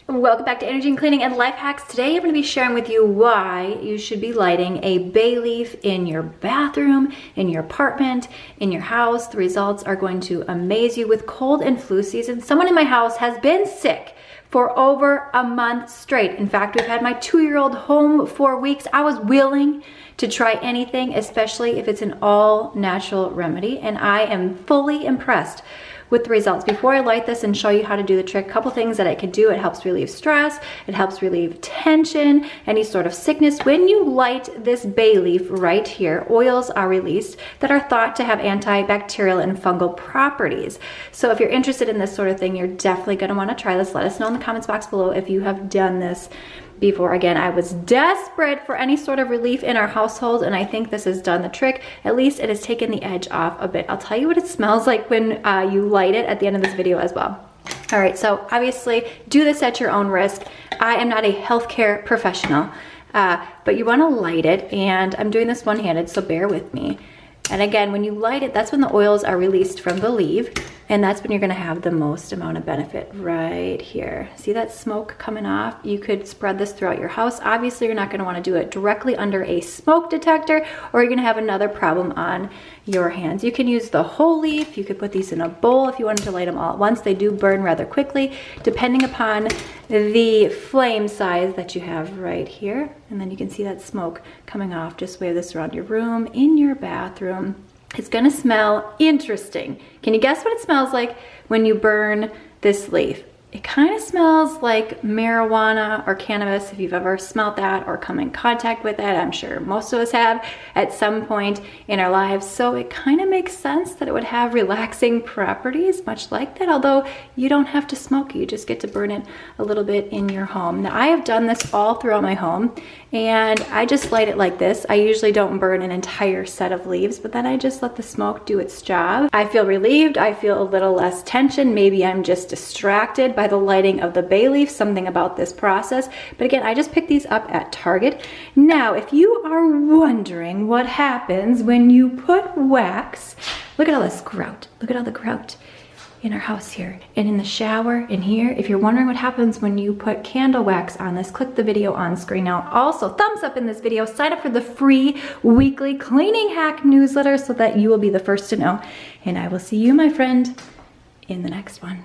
Welcome back to Energy and Cleaning and Life Hacks. Today I'm going to be sharing with you why you should be lighting a bay leaf in your bathroom, in your apartment, in your house. The results are going to amaze you. With cold and flu season, someone in my house has been sick for over a month straight. In fact, we've had my 2-year-old home 4 weeks. I was willing to try anything, especially if it's an all natural remedy, and I am fully impressed with the results. Before I light this and show you how to do the trick, a couple things that it can do. It helps relieve stress, it helps relieve tension, any sort of sickness. When you light this bay leaf right here, oils are released that are thought to have antibacterial and fungal properties. So if you're interested in this sort of thing, you're definitely gonna wanna try this. Let us know in the comments box below if you have done this before. Again, I was desperate for any sort of relief in our household, and I think this has done the trick. At least it has taken the edge off a bit. I'll tell you what it smells like when you light it at the end of this video as well. All right, so obviously do this at your own risk. I am not a healthcare professional, but you wanna light it, and I'm doing this one-handed, so bear with me. And again, when you light it, that's when the oils are released from the leaf, and that's when you're gonna have the most amount of benefit right here. See that smoke coming off? You could spread this throughout your house. Obviously, you're not gonna wanna do it directly under a smoke detector, or you're gonna have another problem on your hands. You can use the whole leaf. You could put these in a bowl if you wanted to light them all at once. They do burn rather quickly, depending upon the flame size that you have right here. And then you can see that smoke coming off. Just wave this around your room, in your bathroom. It's gonna smell interesting. Can you guess what it smells like when you burn this leaf? It kind of smells like marijuana or cannabis, if you've ever smelled that or come in contact with it. I'm sure most of us have at some point in our lives. So it kind of makes sense that it would have relaxing properties, much like that, although you don't have to smoke it. You just get to burn it a little bit in your home. Now, I have done this all throughout my home, and I just light it like this. I usually don't burn an entire set of leaves, but then I just let the smoke do its job. I feel relieved. I feel a little less tension. Maybe I'm just distracted by the lighting of the bay leaf, something about this process. But again, I just picked these up at Target. Now, if you are wondering what happens when you put wax, look at all this grout. Look at all the grout in our house here, and in the shower, in here. If you're wondering what happens when you put candle wax on this, click the video on screen now. Also, thumbs up in this video, sign up for the free weekly cleaning hack newsletter so that you will be the first to know. And I will see you, my friend, in the next one.